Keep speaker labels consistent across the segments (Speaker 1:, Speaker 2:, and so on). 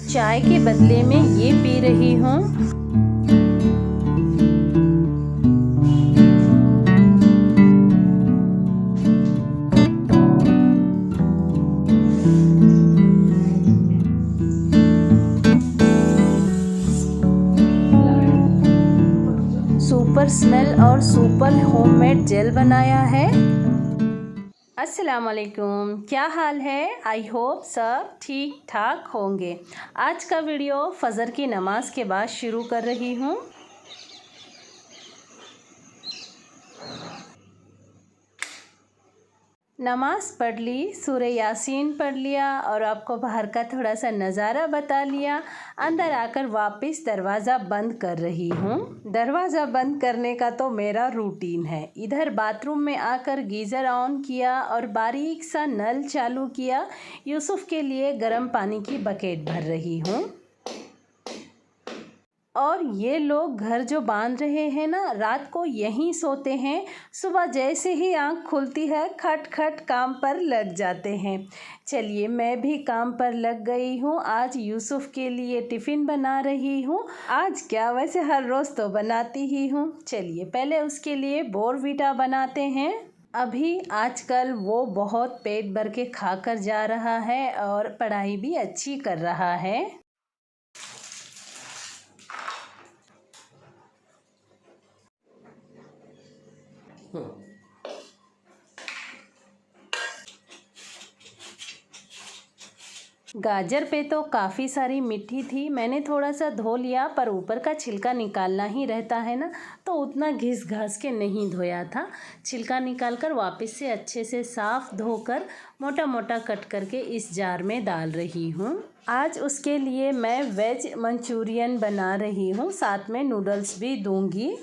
Speaker 1: चाय के बदले में ये पी रही हूँ। सुपर स्मेल और सुपर होममेड जेल बनाया है। अस्सलाम वालेकुम, क्या हाल है? आई होप सब ठीक ठाक होंगे। आज का वीडियो फ़जर की नमाज के बाद शुरू कर रही हूँ। नमाज़ पढ़ ली, सूरह यासीन पढ़ लिया और आपको बाहर का थोड़ा सा नज़ारा बता लिया। अंदर आकर वापस दरवाज़ा बंद कर रही हूँ। दरवाज़ा बंद करने का तो मेरा रूटीन है। इधर बाथरूम में आकर गीज़र ऑन किया और बारीक सा नल चालू किया। यूसुफ के लिए गर्म पानी की बकेट भर रही हूँ। और ये लोग घर जो बांध रहे हैं ना, रात को यहीं सोते हैं। सुबह जैसे ही आँख खुलती है खट खट काम पर लग जाते हैं। चलिए मैं भी काम पर लग गई हूँ। आज यूसुफ के लिए टिफ़िन बना रही हूँ। आज क्या, वैसे हर रोज़ तो बनाती ही हूँ। चलिए पहले उसके लिए बोर्नवीटा बनाते हैं। अभी आजकल वो बहुत पेट भर के खा कर जा रहा है और पढ़ाई भी अच्छी कर रहा है। गाजर पे तो काफ़ी सारी मिट्टी थी, मैंने थोड़ा सा धो लिया, पर ऊपर का छिलका निकालना ही रहता है ना, तो उतना घिस घास के नहीं धोया था। छिलका निकाल कर वापस से अच्छे से साफ़ धोकर मोटा मोटा कट करके इस जार में डाल रही हूँ। आज उसके लिए मैं वेज मंचूरियन बना रही हूँ, साथ में नूडल्स भी दूँगी।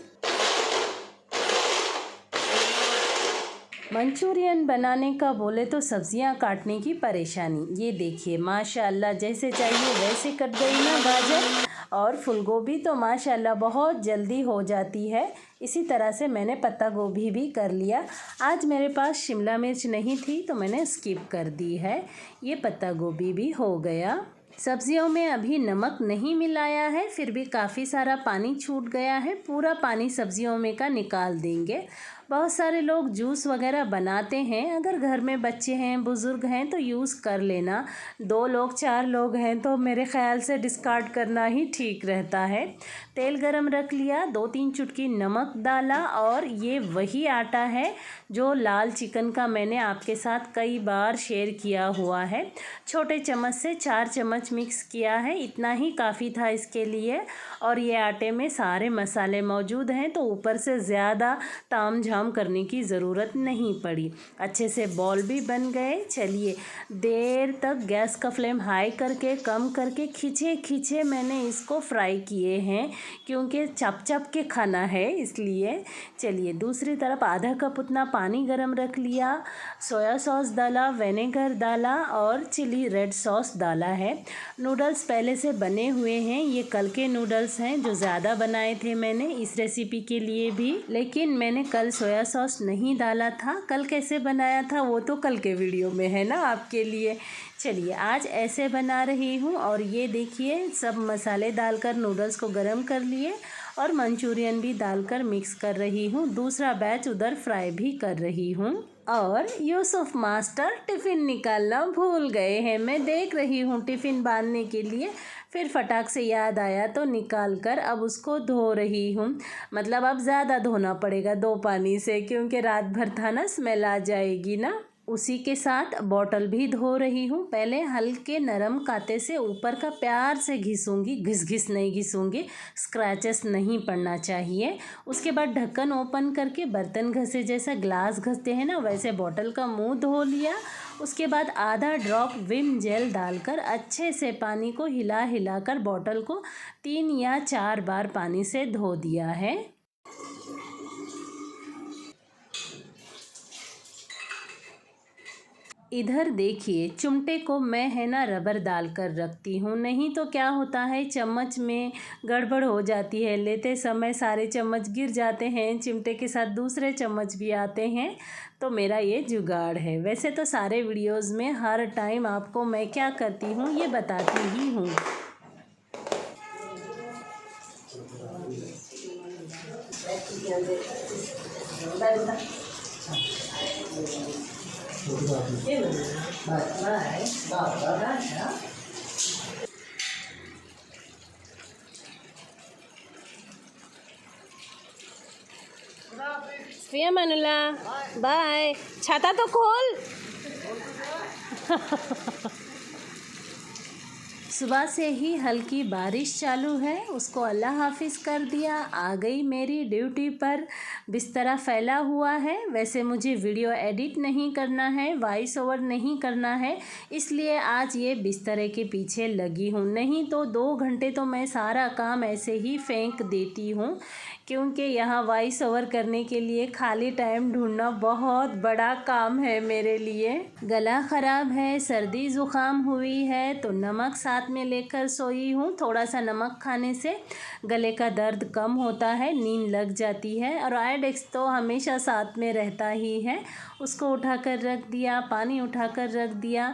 Speaker 1: मंचूरियन बनाने का बोले तो सब्जियां काटने की परेशानी। ये देखिए माशाल्लाह जैसे चाहिए वैसे कट गई ना गाजर, और फूलगोभी तो माशाल्लाह बहुत जल्दी हो जाती है। इसी तरह से मैंने पत्ता गोभी भी कर लिया। आज मेरे पास शिमला मिर्च नहीं थी तो मैंने स्किप कर दी है। ये पत्ता गोभी भी हो गया। सब्जियों में अभी नमक नहीं मिलाया है, फिर भी काफ़ी सारा पानी छूट गया है। पूरा पानी सब्जियों में का निकाल देंगे। बहुत सारे लोग जूस वगैरह बनाते हैं। अगर घर में बच्चे हैं, बुज़ुर्ग हैं तो यूज़ कर लेना। 2 लोग 4 लोग हैं तो मेरे ख़्याल से डिस्कार्ड करना ही ठीक रहता है। तेल गरम रख लिया, 2-3 चुटकी नमक डाला और ये वही आटा है जो लाल चिकन का मैंने आपके साथ कई बार शेयर किया हुआ है। छोटे चम्मच से 4 चम्मच मिक्स किया है, इतना ही काफ़ी था इसके लिए। और ये आटे में सारे मसाले मौजूद हैं तो ऊपर से ज़्यादा ताम झाम करने की ज़रूरत नहीं पड़ी। अच्छे से बॉल भी बन गए। चलिए देर तक गैस का फ्लेम हाई करके कम करके खींचे खींचे मैंने इसको फ्राई किए हैं, क्योंकि चप चप के खाना है इसलिए। चलिए दूसरी तरफ आधा कप उतना पानी गरम रख लिया, सोया सॉस डाला, विनेगर डाला और चिली रेड सॉस डाला है। नूडल्स पहले से बने हुए हैं, ये कल के नूडल्स हैं जो ज़्यादा बनाए थे मैंने इस रेसिपी के लिए भी, लेकिन मैंने कल सोया सॉस नहीं डाला था। कल कैसे बनाया था वो तो कल के वीडियो में है ना आपके लिए। चलिए आज ऐसे बना रही हूँ। और ये देखिए सब मसाले डालकर नूडल्स को गरम कर लिए और मंचूरियन भी डालकर मिक्स कर रही हूँ। दूसरा बैच उधर फ्राई भी कर रही हूँ। और यूसुफ मास्टर टिफ़िन निकालना भूल गए हैं। मैं देख रही हूँ टिफ़िन बांधने के लिए, फिर फटाक से याद आया तो निकाल कर अब उसको धो रही हूँ। मतलब अब ज़्यादा धोना पड़ेगा 2 पानी से, क्योंकि रात भर था ना, स्मेल आ जाएगी ना। उसी के साथ बॉटल भी धो रही हूँ। पहले हल्के नरम कांटे से ऊपर का प्यार से घिसूँगी, घिस घिस नहीं घिसूँगी, स्क्रैचेस नहीं पड़ना चाहिए। उसके बाद ढक्कन ओपन करके बर्तन घसे जैसा ग्लास घसते हैं ना, वैसे बॉटल का मुंह धो लिया। उसके बाद आधा ड्रॉप विम जेल डालकर अच्छे से पानी को हिला हिला कर बॉटल को 3 या 4 बार पानी से धो दिया है। इधर देखिए चिमटे को मैं है ना रबर डालकर रखती हूँ, नहीं तो क्या होता है चम्मच में गड़बड़ हो जाती है। लेते समय सारे चम्मच गिर जाते हैं, चिमटे के साथ दूसरे चम्मच भी आते हैं। तो मेरा ये जुगाड़ है। वैसे तो सारे वीडियोस में हर टाइम आपको मैं क्या करती हूँ ये बताती ही हूँ। फिया मनुला बाय। छाता तो खोल। सुबह से ही हल्की बारिश चालू है, उसको अल्लाह हाफिज़ कर दिया। आ गई मेरी ड्यूटी पर। बिस्तरा फैला हुआ है। वैसे मुझे वीडियो एडिट नहीं करना है, वॉइस ओवर नहीं करना है, इसलिए आज ये बिस्तरे के पीछे लगी हूँ। नहीं तो 2 घंटे तो मैं सारा काम ऐसे ही फेंक देती हूँ, क्योंकि यहाँ वॉइस ओवर करने के लिए खाली टाइम ढूंढना बहुत बड़ा काम है मेरे लिए। गला ख़राब है, सर्दी ज़ुकाम हुई है, तो नमक साथ में लेकर सोई हूँ। थोड़ा सा नमक खाने से गले का दर्द कम होता है, नींद लग जाती है। और आयोडेक्स तो हमेशा साथ में रहता ही है। उसको उठाकर रख दिया, पानी उठाकर रख दिया।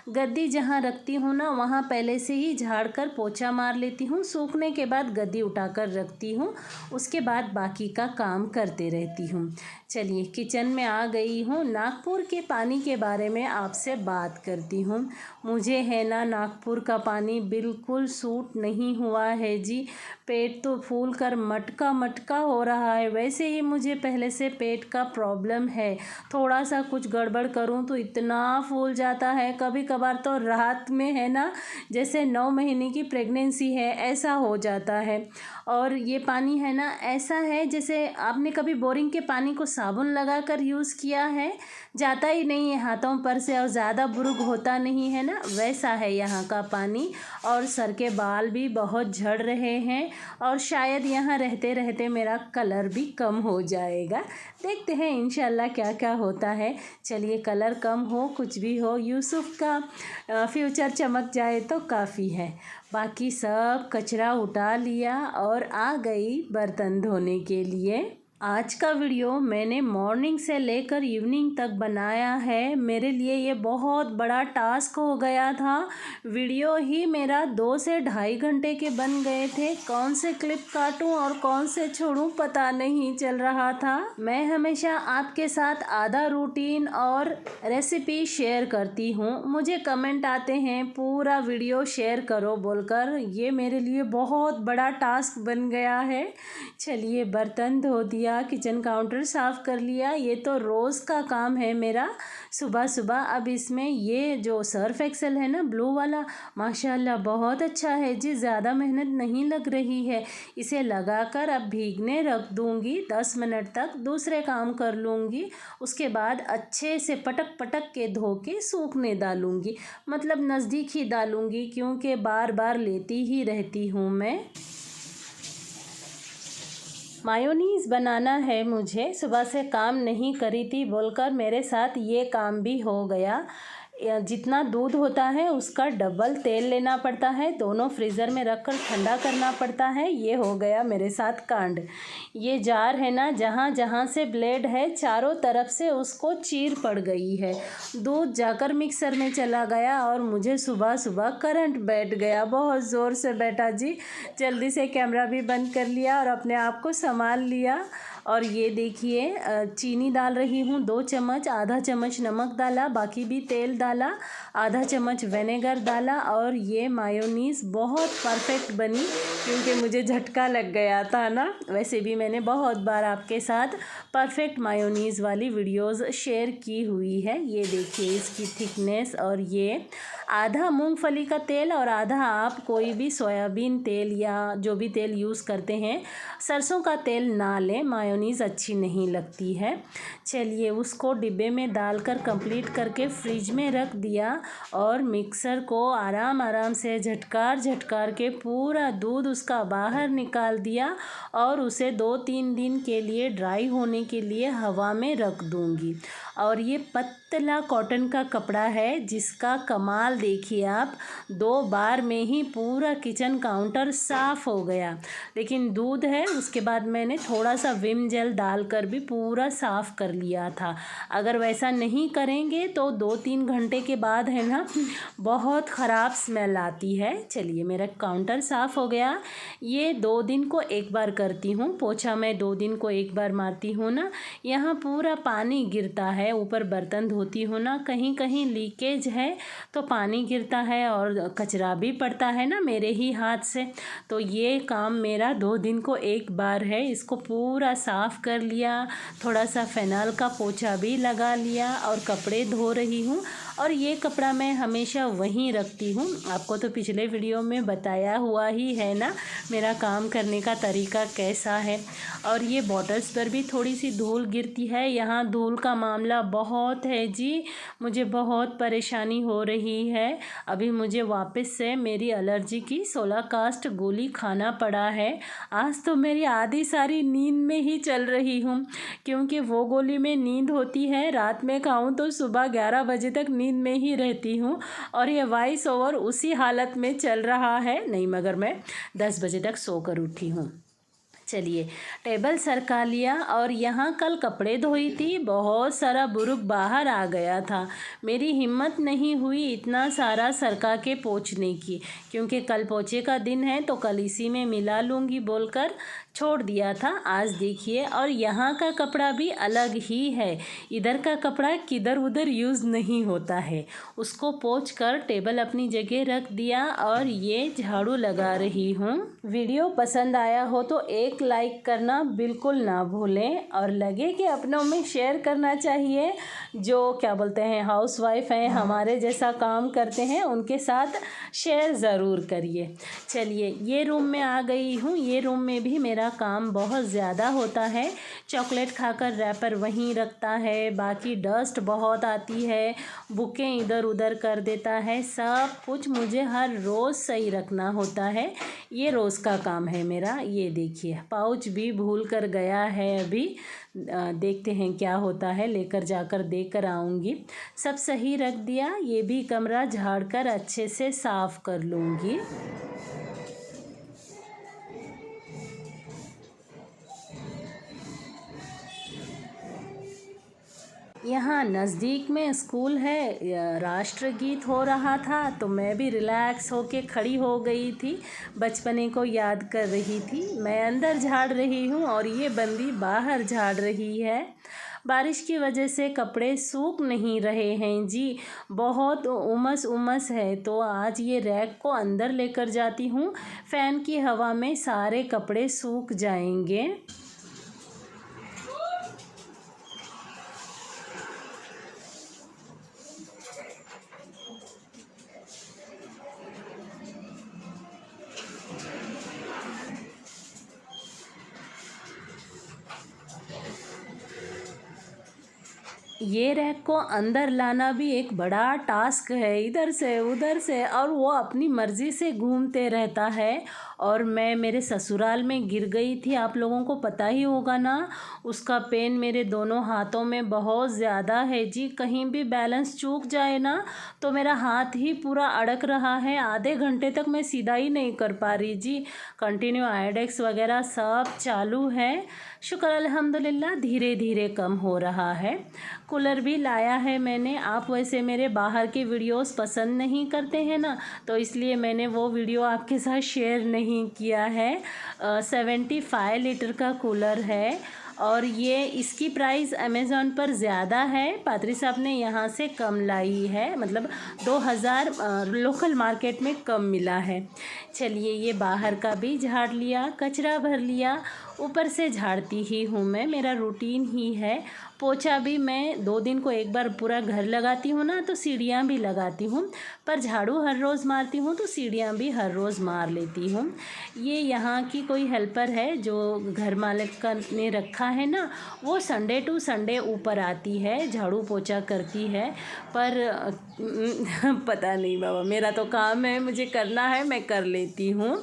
Speaker 1: गद्दी जहाँ रखती हूँ ना, वहाँ पहले से ही झाड़ कर पोछा मार लेती हूँ। सूखने के बाद गद्दी उठाकर रखती हूँ, उसके बाद बाकी का काम करते रहती हूँ। चलिए किचन में आ गई हूँ। नागपुर के पानी के बारे में आपसे बात करती हूँ। मुझे है ना नागपुर का पानी बिल्कुल सूट नहीं हुआ है जी। पेट तो फूल कर मटका मटका हो रहा है। वैसे ही मुझे पहले से पेट का प्रॉब्लम है, थोड़ा सा कुछ गड़बड़ करूँ तो इतना फूल जाता है। कभी कभार तो रात में है ना, जैसे 9 महीने की प्रेगनेंसी है ऐसा हो जाता है। और ये पानी है ना, ऐसा है जैसे आपने कभी बोरिंग के पानी को साबुन लगा कर यूज़ किया है, जाता ही नहीं है हाथों पर से और ज़्यादा बुरुक होता नहीं है ना, वैसा है यहाँ का पानी। और सर के बाल भी बहुत झड़ रहे हैं, और शायद यहाँ रहते रहते मेरा कलर भी कम हो जाएगा। देखते हैं इंशाल्लाह क्या क्या होता है। चलिए कलर कम हो कुछ भी हो, यूसुफ का फ्यूचर चमक जाए तो काफ़ी है। बाकी सब कचरा उठा लिया और आ गई बर्तन धोने के लिए। आज का वीडियो मैंने मॉर्निंग से लेकर इवनिंग तक बनाया है। मेरे लिए ये बहुत बड़ा टास्क हो गया था। वीडियो ही मेरा 2 से ढाई घंटे के बन गए थे। कौन से क्लिप काटूं और कौन से छोड़ूं पता नहीं चल रहा था। मैं हमेशा आपके साथ आधा रूटीन और रेसिपी शेयर करती हूँ। मुझे कमेंट आते हैं पूरा वीडियो शेयर करो बोलकर, ये मेरे लिए बहुत बड़ा टास्क बन गया है। चलिए बर्तन धो दिया, किचन काउंटर साफ़ कर लिया। ये तो रोज़ का काम है मेरा सुबह सुबह। अब इसमें ये जो सर्फ एक्सेल है ना ब्लू वाला, माशाल्लाह बहुत अच्छा है जी, ज़्यादा मेहनत नहीं लग रही है। इसे लगाकर अब भीगने रख दूँगी 10 मिनट तक, दूसरे काम कर लूँगी। उसके बाद अच्छे से पटक पटक के धो के सूखने डालूँगी, मतलब नज़दीक ही डालूँगी, क्योंकि बार बार लेती ही रहती हूँ मैं। मायोनीज़ बनाना है मुझे, सुबह से काम नहीं करी थी बोलकर मेरे साथ ये काम भी हो गया। जितना दूध होता है उसका डबल तेल लेना पड़ता है, दोनों फ्रीज़र में रख कर ठंडा करना पड़ता है। ये हो गया मेरे साथ कांड। ये जार है ना, जहाँ जहाँ से ब्लेड है चारों तरफ से उसको चीर पड़ गई है। दूध जाकर मिक्सर में चला गया और मुझे सुबह सुबह करंट बैठ गया, बहुत ज़ोर से बैठा जी। जल्दी से कैमरा भी बंद कर लिया और अपने आप को संभाल लिया। और ये देखिए चीनी डाल रही हूँ 2 चम्मच, आधा चम्मच नमक डाला, बाकी भी तेल डाला, आधा चम्मच विनेगर डाला। और ये मायोनीज़ बहुत परफेक्ट बनी, क्योंकि मुझे झटका लग गया था ना। वैसे भी मैंने बहुत बार आपके साथ परफेक्ट मायोनीज़ वाली वीडियोस शेयर की हुई है। ये देखिए इसकी थिकनेस। और ये आधा मूंगफली का तेल और आधा आप कोई भी सोयाबीन तेल या जो भी तेल यूज़ करते हैं, सरसों का तेल ना लें, मायोनीज़ अच्छी नहीं लगती है। चलिए उसको डिब्बे में डालकर कंप्लीट करके फ्रिज में रख दिया और मिक्सर को आराम आराम से झटकार झटकार के पूरा दूध उसका बाहर निकाल दिया और उसे 2-3 दिन के लिए ड्राई होने के लिए हवा में रख दूँगी। और ये पतला कॉटन का कपड़ा है जिसका कमाल देखिए आप, 2 बार में ही पूरा किचन काउंटर साफ़ हो गया। लेकिन दूध है, उसके बाद मैंने थोड़ा सा विम जेल डालकर भी पूरा साफ़ कर लिया था। अगर वैसा नहीं करेंगे तो 2-3 घंटे के बाद है ना बहुत ख़राब स्मेल आती है। चलिए मेरा काउंटर साफ़ हो गया। ये 2 दिन को एक बार करती हूँ पोछा, मैं 2 दिन को एक बार मारती हूँ ना। यहाँ पूरा पानी गिरता है, ऊपर बर्तन धोती हूँ ना, कहीं कहीं लीकेज है तो पानी गिरता है और कचरा भी पड़ता है ना मेरे ही हाथ से। तो ये काम मेरा 2 दिन को एक बार है। इसको पूरा साफ़ कर लिया, थोड़ा सा फ़िनाइल का पोछा भी लगा लिया और कपड़े धो रही हूँ। और ये कपड़ा मैं हमेशा वहीं रखती हूँ। आपको तो पिछले वीडियो में बताया हुआ ही है ना मेरा काम करने का तरीका कैसा है। और ये बॉटल्स पर भी थोड़ी सी धूल गिरती है। यहाँ धूल का मामला बहुत है जी, मुझे बहुत परेशानी हो रही है। अभी मुझे वापस से मेरी एलर्जी की 16 कास्ट गोली खाना पड़ा है। आज तो मेरी आधी सारी नींद में ही चल रही हूँ, क्योंकि वो गोली में नींद होती है, रात में खाऊं तो सुबह 11 बजे तक नींद में ही रहती हूँ। और ये वॉइस ओवर उसी हालत में चल रहा है। नहीं, मगर मैं 10 बजे तक सोकर उठी हूँ। चलिए टेबल सरका लिया। और यहाँ कल कपड़े धोई थी, बहुत सारा बुरुक बाहर आ गया था। मेरी हिम्मत नहीं हुई इतना सारा सरका के पोंछने की, क्योंकि कल पोंछे का दिन है तो कल इसी में मिला लूँगी बोलकर छोड़ दिया था। आज देखिए, और यहाँ का कपड़ा भी अलग ही है। इधर का कपड़ा किधर उधर यूज़ नहीं होता है। उसको पोंछ कर टेबल अपनी जगह रख दिया और ये झाड़ू लगा रही हूँ। वीडियो पसंद आया हो तो एक लाइक करना बिल्कुल ना भूलें, और लगे कि अपनों में शेयर करना चाहिए। जो क्या बोलते हैं हाउसवाइफ हैं, हमारे जैसा काम करते हैं, उनके साथ शेयर ज़रूर करिए। चलिए ये रूम में आ गई हूँ। ये रूम में भी मेरा काम बहुत ज़्यादा होता है। चॉकलेट खाकर रैपर वहीं रखता है, बाकी डस्ट बहुत आती है, बुकें इधर उधर कर देता है। सब कुछ मुझे हर रोज़ सही रखना होता है। ये रोज़ का काम है मेरा। ये देखिए पाउच भी भूल कर गया है। अभी देखते हैं क्या होता है, लेकर जाकर देख कर आऊँगी। सब सही रख दिया। ये भी कमरा झाड़ कर अच्छे से साफ़ कर लूँगी। यहाँ नज़दीक में स्कूल है, राष्ट्रगीत हो रहा था तो मैं भी रिलैक्स होके खड़ी हो गई थी, बचपने को याद कर रही थी। मैं अंदर झाड़ रही हूँ और ये बंदी बाहर झाड़ रही है। बारिश की वजह से कपड़े सूख नहीं रहे हैं जी, बहुत उमस है। तो आज ये रैक को अंदर लेकर जाती हूँ, फ़ैन की हवा में सारे कपड़े सूख जाएंगे। ये रैक को अंदर लाना भी एक बड़ा टास्क है, इधर से उधर से, और वो अपनी मर्ज़ी से घूमते रहता है। और मैं मेरे ससुराल में गिर गई थी, आप लोगों को पता ही होगा ना। उसका पेन मेरे दोनों हाथों में बहुत ज़्यादा है जी। कहीं भी बैलेंस चूक जाए ना तो मेरा हाथ ही पूरा अड़क रहा है। आधे घंटे तक मैं सीधा ही नहीं कर पा रही जी। कंटिन्यू आयोडेक्स वगैरह सब चालू है। शुक्र अल्हम्दुलिल्लाह, धीरे धीरे कम हो रहा है। कूलर भी लाया है मैंने। आप वैसे मेरे बाहर के वीडियोस पसंद नहीं करते हैं ना, तो इसलिए मैंने वो वीडियो आपके साथ शेयर नहीं किया है। 75 लीटर का कूलर है और ये इसकी प्राइस अमेज़ॉन पर ज़्यादा है। पादरी साहब ने यहाँ से कम लाई है, मतलब 2000 लोकल मार्केट में कम मिला है। चलिए ये बाहर का भी झाड़ लिया, कचरा भर लिया। ऊपर से झाड़ती ही हूँ मैं, मेरा रूटीन ही है। पोछा भी मैं 2 दिन को एक बार पूरा घर लगाती हूँ ना, तो सीढ़ियाँ भी लगाती हूँ। पर झाड़ू हर रोज़ मारती हूँ तो सीढ़ियाँ भी हर रोज़ मार लेती हूँ। ये यहाँ की कोई हेल्पर है जो घर मालिक का ने रखा है ना, वो संडे टू संडे ऊपर आती है, झाड़ू पोछा करती है। पर पता नहीं बाबा, मेरा तो काम है, मुझे करना है, मैं कर लेती हूँ।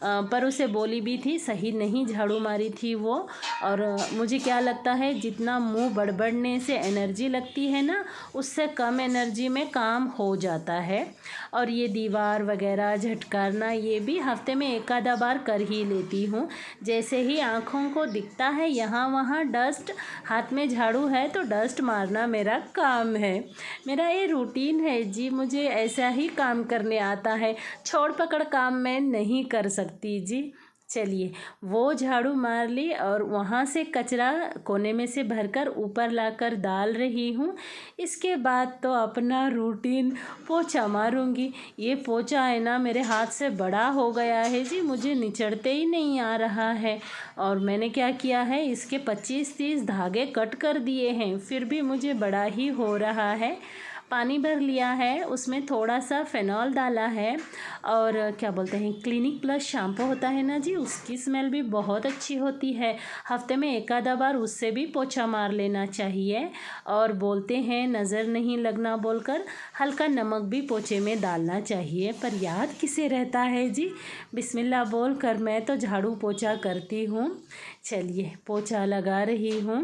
Speaker 1: पर उसे बोली भी थी, सही नहीं झाड़ू मारी थी वो। और मुझे क्या लगता है, जितना मुंह बड़बड़ने से एनर्जी लगती है ना, उससे कम एनर्जी में काम हो जाता है। और ये दीवार वगैरह झटकारना, ये भी हफ्ते में एक आधा बार कर ही लेती हूँ। जैसे ही आँखों को दिखता है यहाँ वहाँ डस्ट, हाथ में झाड़ू है तो डस्ट मारना मेरा काम है। मेरा ये रूटीन है जी, मुझे ऐसा ही काम करने आता है, छोड़ पकड़ काम मैं नहीं कर सकती जी। चलिए, वो झाड़ू मार ली और वहाँ से कचरा कोने में से भरकर ऊपर लाकर डाल रही हूँ। इसके बाद तो अपना रूटीन पोछा मारूंगी। ये पोछा है ना, मेरे हाथ से बड़ा हो गया है जी, मुझे निचड़ते ही नहीं आ रहा है। और मैंने क्या किया है, इसके 25-30 धागे कट कर दिए हैं, फिर भी मुझे बड़ा ही हो रहा है। पानी भर लिया है, उसमें थोड़ा सा फ़ेनॉल डाला है और क्या बोलते हैं, क्लिनिक प्लस शैम्पू होता है ना जी, उसकी स्मेल भी बहुत अच्छी होती है। हफ्ते में एक आधा बार उससे भी पोछा मार लेना चाहिए। और बोलते हैं नज़र नहीं लगना बोलकर हल्का नमक भी पोछे में डालना चाहिए, पर याद किसे रहता है जी। बिस्मिल्लाह बोल कर मैं तो झाड़ू पोछा करती हूँ। चलिए, पोछा लगा रही हूँ।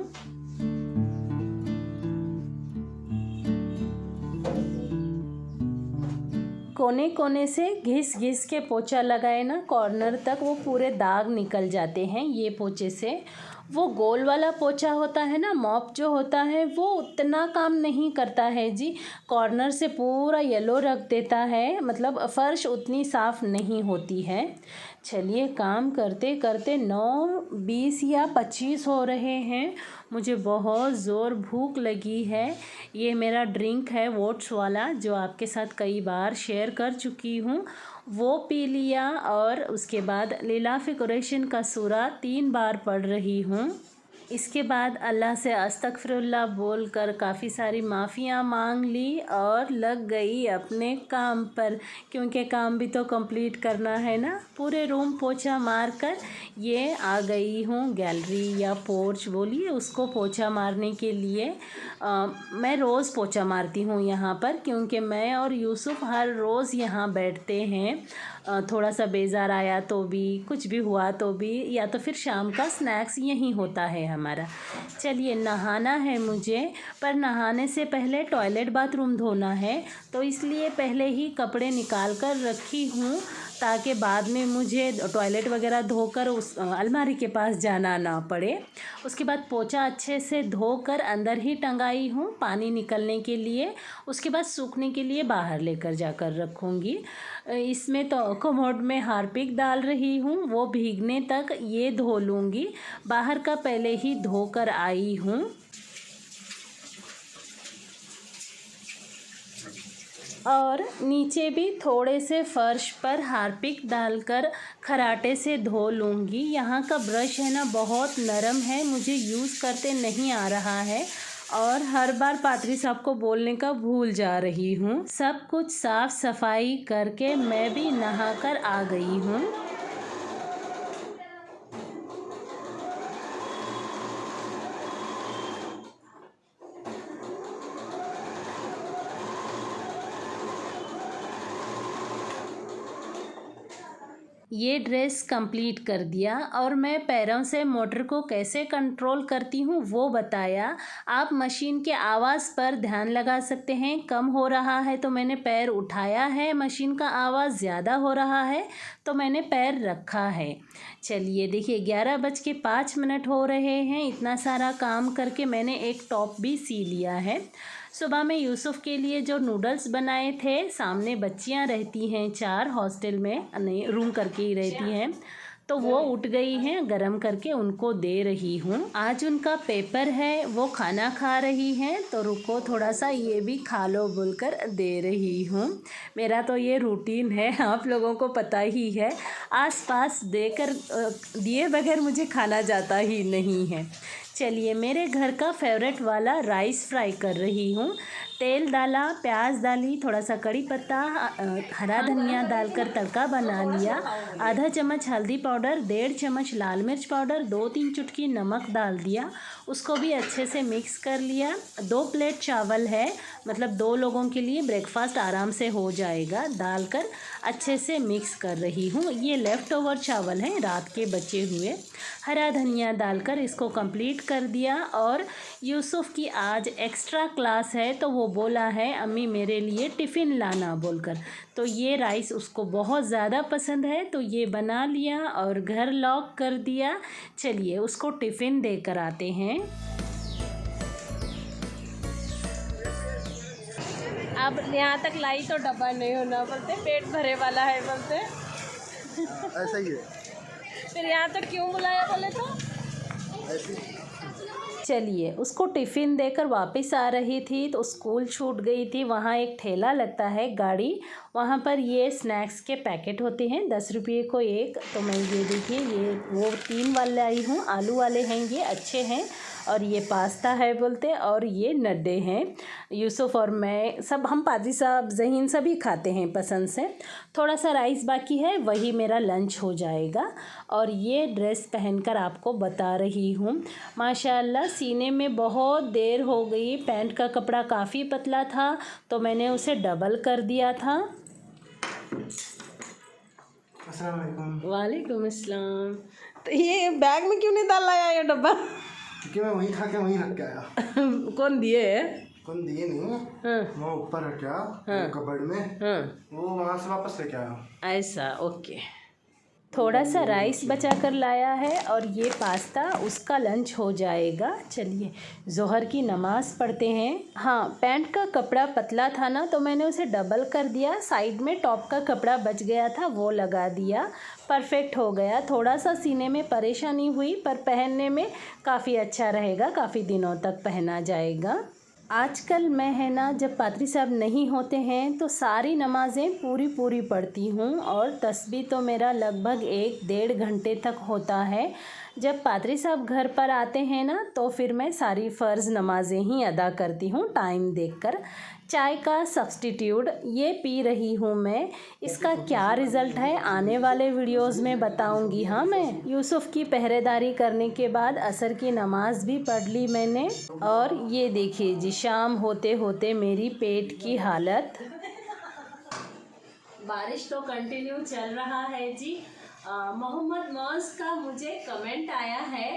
Speaker 1: कोने कोने से घिस घिस के पोछा लगाए ना कॉर्नर तक, वो पूरे दाग निकल जाते हैं ये पोछे से। वो गोल वाला पोछा होता है ना, मॉप जो होता है, वो उतना काम नहीं करता है जी, कॉर्नर से पूरा येलो रख देता है, मतलब फ़र्श उतनी साफ़ नहीं होती है। चलिए, काम करते करते 9, 20 या 25 हो रहे हैं। मुझे बहुत ज़ोर भूख लगी है। ये मेरा ड्रिंक है वोट्स वाला, जो आपके साथ कई बार शेयर कर चुकी हूँ, वो पी लिया। और उसके बाद लिलाफ़ कुरैशिन का सूरा 3 बार पढ़ रही हूँ। इसके बाद अल्लाह से अस्तगफिरुल्लाह बोल कर काफ़ी सारी माफ़ियाँ मांग ली और लग गई अपने काम पर, क्योंकि काम भी तो कंप्लीट करना है ना। पूरे रूम पोछा मार कर ये आ गई हूँ गैलरी या पोर्च बोलिए उसको, पोछा मारने के लिए। मैं रोज़ पोछा मारती हूँ यहाँ पर, क्योंकि मैं और यूसुफ हर रोज़ यहाँ बैठते हैं। थोड़ा सा बेजार आया तो भी, कुछ भी हुआ तो भी, या तो फिर शाम का स्नैक्स यहीं होता है हमारा। चलिए, नहाना है मुझे, पर नहाने से पहले टॉयलेट बाथरूम धोना है, तो इसलिए पहले ही कपड़े निकाल कर रखी हूँ, ताकि बाद में मुझे टॉयलेट वगैरह धोकर उस अलमारी के पास जाना ना पड़े। उसके बाद पोछा अच्छे से धोकर अंदर ही टंगाई हूँ पानी निकलने के लिए। उसके बाद सूखने के लिए बाहर लेकर जाकर रखूँगी। इसमें तो कमोड में हार्पिक डाल रही हूँ, वो भीगने तक ये धो लूँगी। बाहर का पहले ही धोकर आई हूँ। और नीचे भी थोड़े से फर्श पर हार्पिक डालकर खराटे से धो लूँगी। यहाँ का ब्रश है ना, बहुत नरम है, मुझे यूज़ करते नहीं आ रहा है और हर बार पादरी साहब को बोलने का भूल जा रही हूँ। सब कुछ साफ़ सफाई करके मैं भी नहाकर आ गई हूँ। ये ड्रेस कंप्लीट कर दिया और मैं पैरों से मोटर को कैसे कंट्रोल करती हूँ वो बताया। आप मशीन के आवाज़ पर ध्यान लगा सकते हैं। कम हो रहा है तो मैंने पैर उठाया है, मशीन का आवाज़ ज़्यादा हो रहा है तो मैंने पैर रखा है। चलिए देखिए, 11:05 हो रहे हैं। इतना सारा काम करके मैंने एक टॉप भी सी लिया है। सुबह में यूसुफ के लिए जो नूडल्स बनाए थे, सामने बच्चियां रहती हैं 4 हॉस्टल में, नहीं रूम करके ही रहती हैं, तो वो उठ गई हैं, गरम करके उनको दे रही हूँ। आज उनका पेपर है, वो खाना खा रही हैं, तो रुको थोड़ा सा ये भी खा लो बोलकर दे रही हूँ। मेरा तो ये रूटीन है, आप लोगों को पता ही है। आसपास देकर दिए बगैर मुझे खाना जाता ही नहीं है। चलिए, मेरे घर का फेवरेट वाला राइस फ्राई कर रही हूँ। तेल डाला, प्याज डाली, थोड़ा सा कड़ी पत्ता, हरा धनिया डालकर तड़का बना लिया। आधा चम्मच हल्दी पाउडर, 1.5 चम्मच लाल मिर्च पाउडर, 2-3 चुटकी नमक डाल दिया। उसको भी अच्छे से मिक्स कर लिया। 2 प्लेट चावल है, मतलब 2 लोगों के लिए ब्रेकफास्ट आराम से हो जाएगा। डालकर अच्छे से मिक्स कर रही हूँ। ये लेफ़्ट ओवर चावल हैं रात के बचे हुए। हरा धनिया डालकर इसको कंप्लीट कर दिया। और यूसुफ की आज एक्स्ट्रा क्लास है तो वो बोला है अम्मी मेरे लिए टिफ़िन लाना बोलकर। तो ये राइस उसको बहुत ज़्यादा पसंद है तो ये बना लिया और घर लॉक कर दिया। चलिए उसको टिफ़िन देकर आते हैं। अब यहाँ तक लाई तो डब्बा नहीं होना बोलते, पेट भरे वाला है बोलते।
Speaker 2: ऐसा ही है।
Speaker 1: फिर यहाँ तक क्यों बुलाया बोले तो?
Speaker 2: ऐसे
Speaker 1: चलिए उसको टिफ़िन देकर वापस आ रही थी तो स्कूल छूट गई थी। वहाँ एक ठेला लगता है गाड़ी, वहाँ पर ये स्नैक्स के पैकेट होते हैं 10 रुपये को एक। तो मैं ये देखिए ये वो 3 वाले लाई हूँ, आलू वाले हैं ये अच्छे हैं। और ये पास्ता है बोलते और ये नड्डे हैं। यूसुफ और मैं सब हम पाजी साहब ज़हीन सभी खाते हैं पसंद से। थोड़ा सा राइस बाकी है वही मेरा लंच हो जाएगा। और ये ड्रेस पहनकर आपको बता रही हूँ माशाल्लाह सीने में बहुत देर हो गई। पैंट का कपड़ा काफ़ी पतला था तो मैंने उसे डबल कर दिया था।
Speaker 2: अस्सलाम वालेकुम।
Speaker 1: वालेकुम अस्सलाम। तो ये बैग में क्यों नहीं डाल लाया ये डब्बा?
Speaker 2: क्योंकि मैं वहीं खा के वहीं रख के आया।
Speaker 1: कौन दिए है?
Speaker 2: कौन दिए नहीं,
Speaker 1: हाँ
Speaker 2: वो ऊपर रख गया
Speaker 1: हाँ
Speaker 2: कबर्ड में,
Speaker 1: हाँ
Speaker 2: वो वहाँ से वापस लेके आया।
Speaker 1: ऐसा ओके। थोड़ा सा राइस बचा कर लाया है और ये पास्ता उसका लंच हो जाएगा। चलिए ज़ोहर की नमाज़ पढ़ते हैं। हाँ पैंट का कपड़ा पतला था ना तो मैंने उसे डबल कर दिया। साइड में टॉप का कपड़ा बच गया था वो लगा दिया, परफेक्ट हो गया। थोड़ा सा सीने में परेशानी हुई पर पहनने में काफ़ी अच्छा रहेगा, काफ़ी दिनों तक पहना जाएगा। आजकल मैं है ना जब पादरी साहब नहीं होते हैं तो सारी नमाज़ें पूरी पढ़ती हूँ और तस्बीह तो मेरा लगभग 1-1.5 घंटे तक होता है। जब पादरी साहब घर पर आते हैं ना तो फिर मैं सारी फ़र्ज़ नमाज़ें ही अदा करती हूँ टाइम देखकर। चाय का सब्स्टिट्यूट ये पी रही हूँ मैं। इसका क्या रिज़ल्ट है आने वाले वीडियोस में बताऊँगी। हाँ मैं यूसुफ की पहरेदारी करने के बाद असर की नमाज़ भी पढ़ ली मैंने। और ये देखिए जी शाम होते होते मेरी पेट की हालत। बारिश तो कंटिन्यू चल रहा है जी। मोहम्मद मौज का मुझे कमेंट आया है,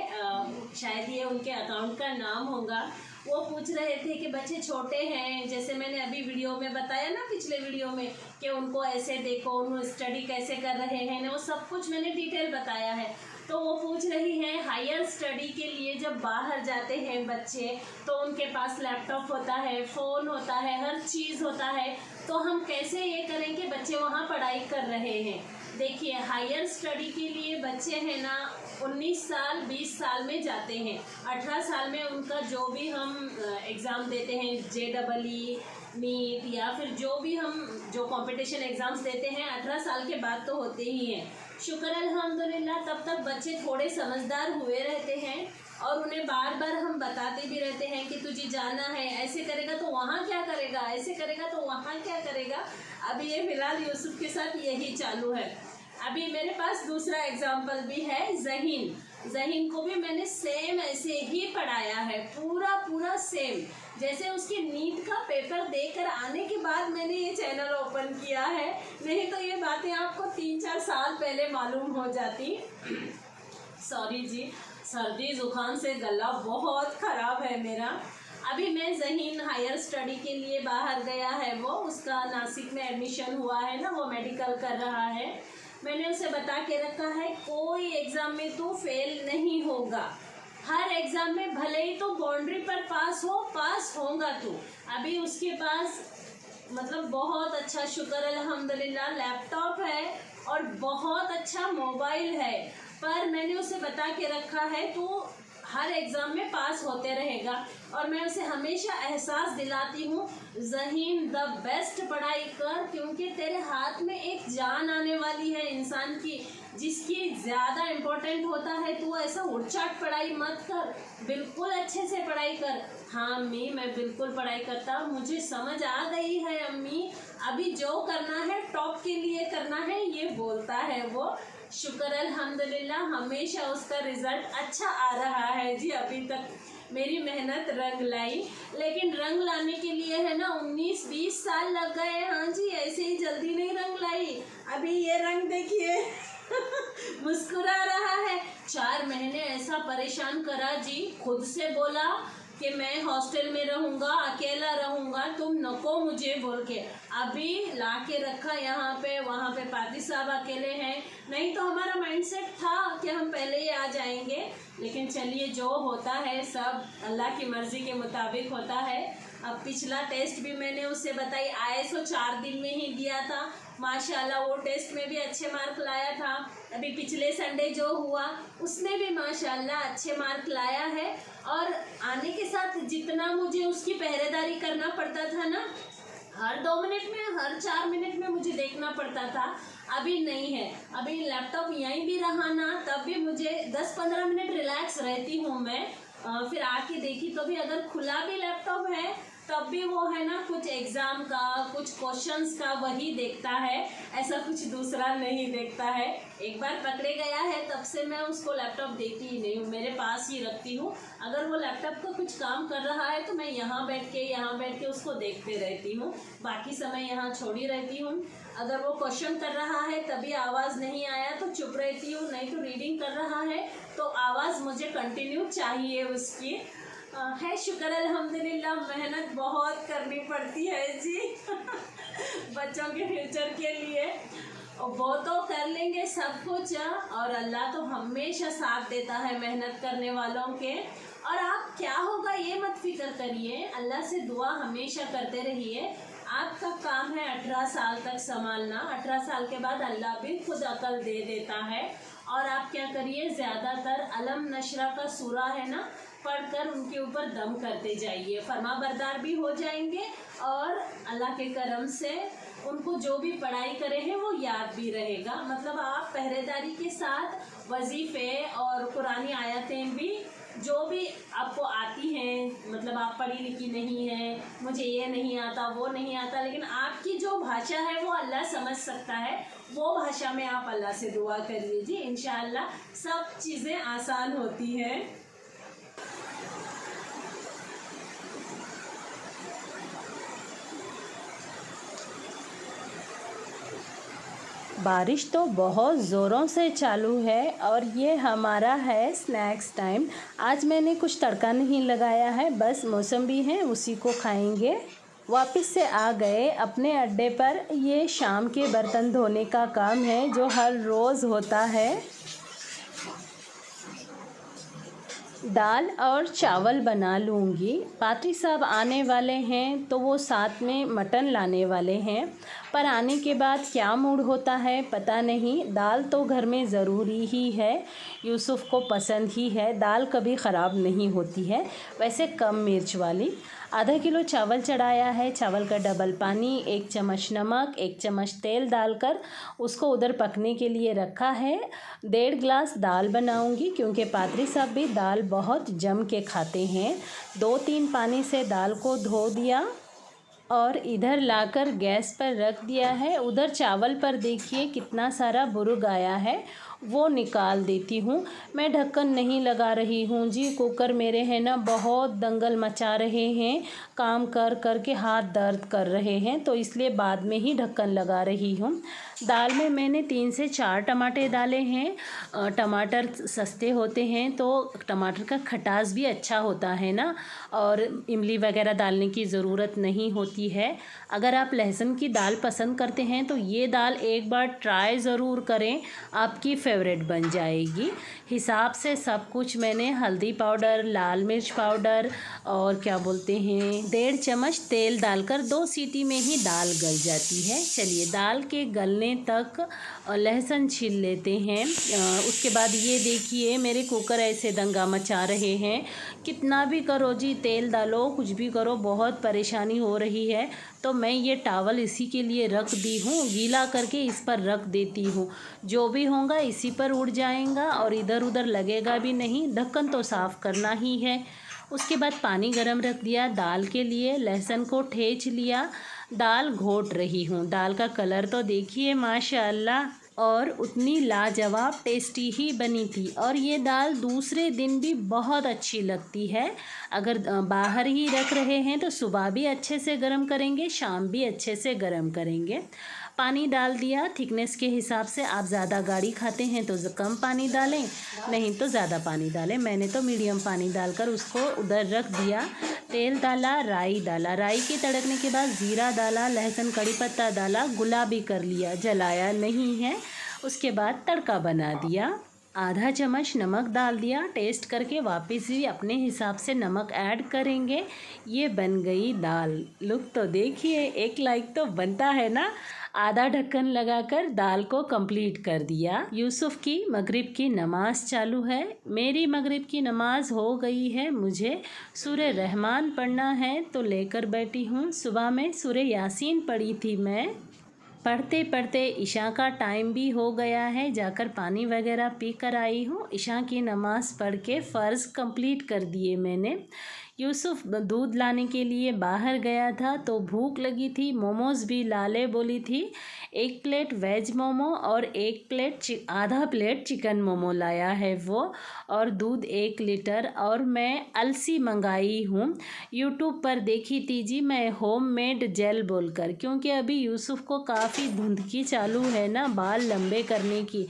Speaker 1: शायद ये उनके अकाउंट का नाम होगा। वो पूछ रहे थे कि बच्चे छोटे हैं, जैसे मैंने अभी वीडियो में बताया ना पिछले वीडियो में कि उनको ऐसे देखो, उन्होंने स्टडी कैसे कर रहे हैं ना, वो सब कुछ मैंने डिटेल बताया है। तो वो पूछ रही है हायर स्टडी के लिए जब बाहर जाते हैं बच्चे तो उनके पास लैपटॉप होता है, फ़ोन होता है, हर चीज़ होता है, तो हम कैसे ये करें कि बच्चे वहाँ पढ़ाई कर रहे हैं। देखिए हायर स्टडी के लिए बच्चे हैं ना 19 साल 20 साल में जाते हैं। 18 साल में उनका जो भी हम एग्ज़ाम देते हैं JEE नीट या फिर जो भी हम जो कंपटीशन एग्ज़ाम्स देते हैं 18 साल के बाद तो होते ही हैं। शुक्र अल्हम्दुलिल्लाह तब तक बच्चे थोड़े समझदार हुए रहते हैं और उन्हें बार बार हम बताते भी रहते हैं कि तुझे जाना है, ऐसे करेगा तो वहाँ क्या करेगा, ऐसे करेगा तो वहाँ क्या करेगा। अभी ये फ़िलहाल यूसुफ के साथ यही चालू है। अभी मेरे पास दूसरा एग्जाम्पल भी है ज़हीन को भी मैंने सेम ऐसे ही पढ़ाया है, पूरा सेम जैसे उसकी नीट का पेपर देकर आने के बाद मैंने ये चैनल ओपन किया है। नहीं तो ये बातें आपको 3-4 साल पहले मालूम हो जाती। सॉरी जी, सर्दी ज़ुकाम से गला बहुत ख़राब है मेरा। अभी मैं ज़हीन हायर स्टडी के लिए बाहर गया है, वो उसका नासिक में एडमिशन हुआ है ना, वो मेडिकल कर रहा है। मैंने उसे बता के रखा है कोई एग्ज़ाम में तू फेल नहीं होगा, हर एग्ज़ाम में भले ही तो बाउंड्री पर पास होगा तू। अभी उसके पास मतलब बहुत अच्छा शुक्र अल्हम्दुलिल्लाह लैपटॉप है और बहुत अच्छा मोबाइल है, पर मैंने उसे बता के रखा है तू हर एग्ज़ाम में पास होते रहेगा। और मैं उसे हमेशा एहसास दिलाती हूँ ज़हीन द बेस्ट पढ़ाई कर, क्योंकि तेरे हाथ में एक जान आने वाली है इंसान की जिसकी ज़्यादा इम्पोर्टेंट होता है। तू ऐसा उड़चाट पढ़ाई मत कर, बिल्कुल अच्छे से पढ़ाई कर। हाँ अम्मी मैं बिल्कुल पढ़ाई करता हूँ, मुझे समझ आ गई है अम्मी, अभी जो करना है टॉप के लिए करना है, ये बोलता है वो। शुक्र अल्हम्दुलिल्लाह हमेशा उसका रिज़ल्ट अच्छा आ रहा है जी। अभी तक मेरी मेहनत रंग लाई। लेकिन रंग लाने के लिए है ना 19-20 साल लग गए। हाँ जी, ऐसे ही जल्दी नहीं रंग लाई। अभी ये रंग देखिए मुस्कुरा रहा है। 4 महीने ऐसा परेशान करा जी, खुद से बोला कि मैं हॉस्टल में रहूँगा, अकेला रहूँगा, तुम नको मुझे बोल के। अभी ला के रखा यहाँ पे, वहाँ पे पादी साहब अकेले हैं। नहीं तो हमारा माइंडसेट था कि हम पहले ही आ जाएंगे, लेकिन चलिए जो होता है सब अल्लाह की मर्ज़ी के मुताबिक होता है। अब पिछला टेस्ट भी मैंने उससे बताई, ISO 4 दिन में ही दिया था। माशाल्लाह वो टेस्ट में भी अच्छे मार्क लाया था। अभी पिछले संडे जो हुआ उसमें भी माशाल्लाह अच्छे मार्क लाया है। और आने के साथ जितना मुझे उसकी पहरेदारी करना पड़ता था ना, हर 2 मिनट में, हर 4 मिनट में मुझे देखना पड़ता था, अभी नहीं है। अभी लैपटॉप यहीं भी रहा ना, तब भी मुझे 10-15 मिनट रिलैक्स रहती हूँ मैं। फिर आके देखी तो भी अगर खुला भी लैपटॉप है तब भी वो है ना कुछ एग्ज़ाम का, कुछ क्वेश्चंस का वही देखता है, ऐसा कुछ दूसरा नहीं देखता है। एक बार पकड़े गया है तब से मैं उसको लैपटॉप देती ही नहीं हूँ, मेरे पास ही रखती हूँ। अगर वो लैपटॉप का कुछ काम कर रहा है तो मैं यहाँ बैठ के उसको देखते रहती हूँ, बाकी समय यहाँ छोड़ी रहती हूँ। अगर वो क्वेश्चन कर रहा है तभी आवाज़ नहीं आया तो चुप रहती हूँ, नहीं तो रीडिंग कर रहा है तो आवाज़ मुझे कंटिन्यू चाहिए उसकी। है शुक्र अल्हम्दुलिल्लाह, मेहनत बहुत करनी पड़ती है जी बच्चों के फ्यूचर के लिए। वो तो कर लेंगे सब कुछ, और अल्लाह तो हमेशा साथ देता है मेहनत करने वालों के। और आप क्या होगा ये मत फिक्र करिए, अल्लाह से दुआ हमेशा करते रहिए। आपका काम है 18 साल तक संभालना, 18 साल के बाद अल्लाह भी खुद अकल दे देता है। और आप क्या करिए, ज़्यादातर अलम नशरा का सूरा है ना, पढ़कर उनके ऊपर दम करते जाइए, फरमाबरदार भी हो जाएंगे और अल्लाह के करम से उनको जो भी पढ़ाई करे हैं वो याद भी रहेगा। मतलब आप पहरेदारी के साथ वजीफ़े और कुरानी आयतें भी जो भी आपको आती हैं, मतलब आप पढ़ी लिखी नहीं हैं, मुझे ये नहीं आता वो नहीं आता, लेकिन आपकी जो भाषा है वो अल्लाह समझ सकता है, वो भाषा में आप अल्लाह से दुआ करिए जी, इंशाअल्लाह सब चीज़ें आसान होती हैं। बारिश तो बहुत ज़ोरों से चालू है और ये हमारा है स्नैक्स टाइम। आज मैंने कुछ तड़का नहीं लगाया है, बस मौसम्बी है उसी को खाएंगे। वापस से आ गए अपने अड्डे पर। ये शाम के बर्तन धोने का काम है जो हर रोज़ होता है। दाल और चावल बना लूँगी। पात्री साहब आने वाले हैं तो वो साथ में मटन लाने वाले हैं, पर आने के बाद क्या मूड होता है पता नहीं। दाल तो घर में ज़रूरी ही है, यूसुफ को पसंद ही है, दाल कभी ख़राब नहीं होती है, वैसे कम मिर्च वाली। आधा किलो चावल चढ़ाया है, चावल का डबल पानी, 1 चम्मच नमक, 1 चम्मच तेल डालकर उसको उधर पकने के लिए रखा है। 1.5 गिलास दाल बनाऊंगी क्योंकि पादरी साहब भी दाल बहुत जम के खाते हैं। 2-3 पानी से दाल को धो दिया और इधर लाकर गैस पर रख दिया है। उधर चावल पर देखिए कितना सारा बुरुग आया है, वो निकाल देती हूँ। मैं ढक्कन नहीं लगा रही हूँ जी, कुकर मेरे हैं ना बहुत दंगल मचा रहे हैं, काम कर कर के हाथ दर्द कर रहे हैं, तो इसलिए बाद में ही ढक्कन लगा रही हूँ। दाल में मैंने 3 से 4 टमाटर डाले हैं। टमाटर सस्ते होते हैं तो टमाटर का खटास भी अच्छा होता है ना, और इमली वगैरह डालने की ज़रूरत नहीं होती है। अगर आप लहसुन की दाल पसंद करते हैं तो ये दाल एक बार ट्राई ज़रूर करें, आपकी फेवरेट बन जाएगी। हिसाब से सब कुछ मैंने हल्दी पाउडर, लाल मिर्च पाउडर और क्या बोलते हैं 1.5 चम्मच तेल डालकर 2 सीटी में ही दाल गल जाती है। चलिए दाल के गलने तक लहसुन छील लेते हैं। उसके बाद ये देखिए मेरे कुकर ऐसे दंगा मचा रहे हैं, कितना भी करो जी, तेल डालो, कुछ भी करो, बहुत परेशानी हो रही है। तो मैं ये टावल इसी के लिए रख दी हूँ, गीला करके इस पर रख देती हूँ, जो भी होगा इसी पर उड़ जाएगा और इधर उधर लगेगा भी नहीं। ढक्कन तो साफ़ करना ही है। उसके बाद पानी गरम रख दिया दाल के लिए, लहसुन को ठेच लिया, दाल घोट रही हूँ। दाल का कलर तो देखिए माशाअल्लाह और उतनी लाजवाब टेस्टी ही बनी थी। और ये दाल दूसरे दिन भी बहुत अच्छी लगती है। अगर बाहर ही रख रहे हैं तो सुबह भी अच्छे से गर्म करेंगे, शाम भी अच्छे से गर्म करेंगे। पानी डाल दिया थिकनेस के हिसाब से। आप ज़्यादा गाढ़ी खाते हैं तो कम पानी डालें, नहीं तो ज़्यादा पानी डालें। मैंने तो मीडियम पानी डालकर उसको उधर रख दिया। तेल डाला, राई डाला, राई के तड़कने के बाद ज़ीरा डाला, लहसुन कड़ी पत्ता डाला, गुलाबी कर लिया, जलाया नहीं है। उसके बाद तड़का बना दिया, आधा चम्मच नमक डाल दिया, टेस्ट करके वापस भी अपने हिसाब से नमक ऐड करेंगे। ये बन गई दाल। लुक तो देखिए, एक लाइक तो बनता है ना। आधा ढक्कन लगाकर दाल को कंप्लीट कर दिया। यूसुफ की मगरिब की नमाज़ चालू है। मेरी मगरिब की नमाज़ हो गई है। मुझे सूरह रहमान पढ़ना है तो लेकर बैठी हूँ। सुबह में सूरह यासीन पढ़ी थी मैं। पढ़ते पढ़ते इशा का टाइम भी हो गया है। जाकर पानी वगैरह पी कर आई हूँ। इशा की नमाज़ पढ़ के फ़र्ज़ कंप्लीट कर दिए मैंने। यूसुफ दूध लाने के लिए बाहर गया था तो भूख लगी थी। मोमोज़ भी ला ले बोली थी। 1 प्लेट वेज मोमो और 1 प्लेट आधा प्लेट चिकन मोमो लाया है वो। और दूध 1 लीटर। और मैं अलसी मंगाई हूँ। यूट्यूब पर देखी थी जी मैं, होममेड जेल बोलकर, क्योंकि अभी यूसुफ को काफ़ी धुंधकी चालू है ना बाल लंबे करने की।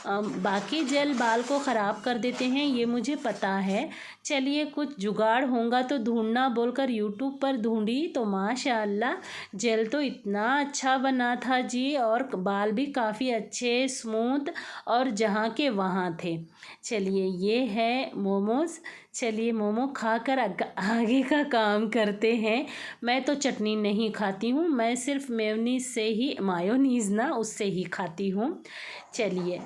Speaker 1: बाकी जेल बाल को ख़राब कर देते हैं, ये मुझे पता है। चलिए कुछ जुगाड़ होगा तो ढूंढना बोलकर यूट्यूब पर ढूंढी तो माशाअल्लाह जेल तो इतना अच्छा बना था जी। और बाल भी काफ़ी अच्छे स्मूथ और जहाँ के वहाँ थे। चलिए ये है मोमोज़। चलिए मोमो खाकर आगे का काम करते हैं। मैं तो चटनी नहीं खाती हूँ, मैं सिर्फ मेयोनीज़ से ही, मायोनीज़ ना, उससे ही खाती हूँ। चलिए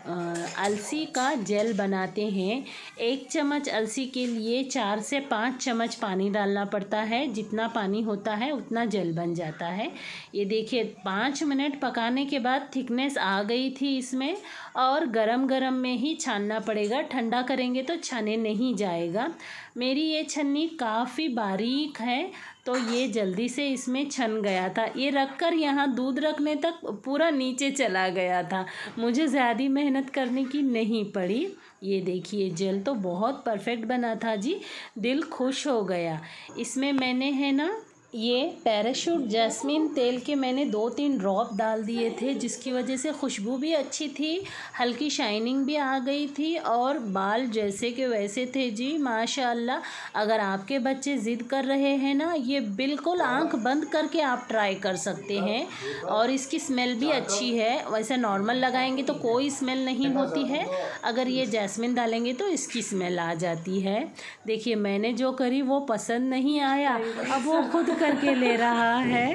Speaker 1: अलसी का जेल बनाते हैं। 1 चम्मच अलसी के लिए 4 से 5 चम्मच पानी डालना पड़ता है। जितना पानी होता है उतना जेल बन जाता है। ये देखिए 5 मिनट पकाने के बाद थिकनेस आ गई थी इसमें। और गरम गरम में ही छानना पड़ेगा, ठंडा करेंगे तो छने नहीं जाएगा। मेरी ये छन्नी काफ़ी बारीक है तो ये जल्दी से इसमें छन गया था। ये रखकर यहाँ दूध रखने तक पूरा नीचे चला गया था। मुझे ज़्यादा मेहनत करने की नहीं पड़ी। ये देखिए जेल तो बहुत परफेक्ट बना था जी, दिल खुश हो गया। इसमें मैंने है ना ये पैराशूट जैस्मिन तेल के मैंने 2-3 ड्रॉप डाल दिए थे, जिसकी वजह से खुशबू भी अच्छी थी, हल्की शाइनिंग भी आ गई थी और बाल जैसे के वैसे थे जी माशाअल्लाह। अगर आपके बच्चे ज़िद कर रहे हैं ना, ये बिल्कुल आंख बंद करके आप ट्राई कर सकते हैं। और इसकी स्मेल भी अच्छी है। वैसे नॉर्मल लगाएंगे तो कोई स्मेल नहीं होती है, अगर ये जैस्मिन डालेंगे तो इसकी स्मेल आ जाती है। देखिए मैंने जो करी वो पसंद नहीं आया, अब वो खुद करके ले रहा है।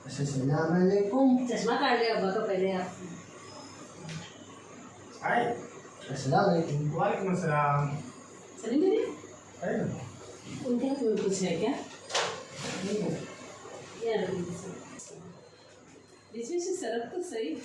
Speaker 1: चश्मा काट लिया अब्बा तो पहले आप।
Speaker 2: वालेकुम अस्सलाम।
Speaker 1: चलिए मेरे उनके हाथ में कुछ है क्या? यार बीच में से सरक तो सही।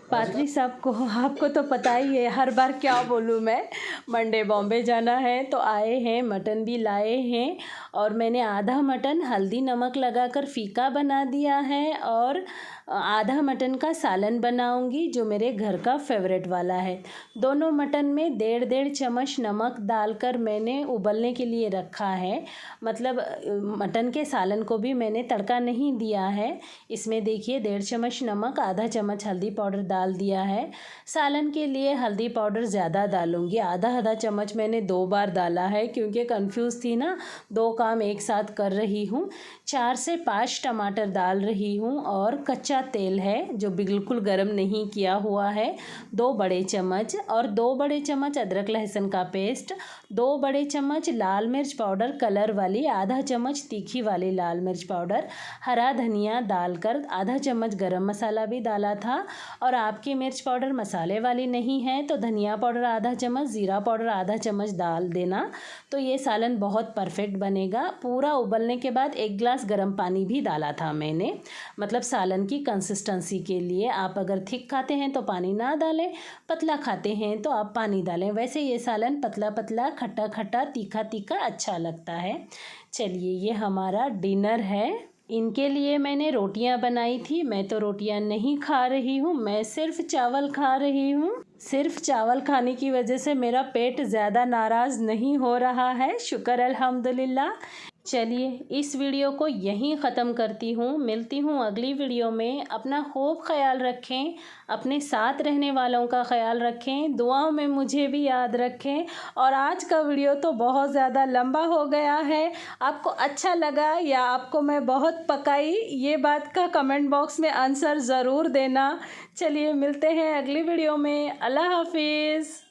Speaker 1: पादरी साहब को, आपको तो पता ही है हर बार क्या बोलूँ मैं। मंडे बॉम्बे जाना है तो आए हैं, मटन भी लाए हैं। और मैंने आधा मटन हल्दी नमक लगाकर फीका बना दिया है और आधा मटन का सालन बनाऊंगी जो मेरे घर का फेवरेट वाला है। दोनों मटन में 1.5 चम्मच नमक डालकर मैंने उबलने के लिए रखा है। मतलब मटन के सालन को भी मैंने तड़का नहीं दिया है। इसमें देखिए 1.5 चम्मच नमक, आधा चम्मच हल्दी पाउडर डाल दिया है। सालन के लिए हल्दी पाउडर ज़्यादा डालूंगी, आधा चम्मच मैंने 2 बार डाला है क्योंकि कंफ्यूज थी ना, 2 काम एक साथ कर रही हूँ। 4 से 5 टमाटर डाल रही हूँ और कच्चा तेल है जो बिल्कुल गर्म नहीं किया हुआ है, 2 बड़े चम्मच। और 2 बड़े चम्मच अदरक लहसुन का पेस्ट, 2 बड़े चम्मच लाल मिर्च पाउडर कलर वाली, आधा चम्मच तीखी वाली लाल मिर्च पाउडर, हरा धनिया डालकर, आधा चम्मच गरम मसाला भी डाला था। और आपकी मिर्च पाउडर मसाले वाली नहीं है तो धनिया पाउडर आधा चम्मच, ज़ीरा पाउडर आधा चम्मच डाल देना, तो ये सालन बहुत परफेक्ट बनेगा। पूरा उबलने के बाद 1 गिलास गर्म पानी भी डाला था मैंने, मतलब सालन की कंसिस्टेंसी के लिए। आप अगर थिक खाते हैं तो पानी ना डालें, पतला खाते हैं तो आप पानी डालें। वैसे ये सालन पतला पतला, खट्टा खट्टा, तीखा तीखा अच्छा लगता है। चलिए ये हमारा डिनर है। इनके लिए मैंने रोटियां बनाई थी। मैं तो रोटियां नहीं खा रही हूँ, मैं सिर्फ चावल खा रही हूँ। सिर्फ चावल खाने की वजह से मेरा पेट ज़्यादा नाराज़ नहीं हो रहा है, शुक्र अल्हम्दुलिल्लाह। चलिए इस वीडियो को यहीं ख़त्म करती हूँ, मिलती हूँ अगली वीडियो में। अपना खूब ख्याल रखें, अपने साथ रहने वालों का ख्याल रखें, दुआओं में मुझे भी याद रखें। और आज का वीडियो तो बहुत ज़्यादा लंबा हो गया है। आपको अच्छा लगा या आपको मैं बहुत पकाई, ये बात का कमेंट बॉक्स में आंसर ज़रूर देना। चलिए मिलते हैं अगली वीडियो में। अल्लाह हाफिज़।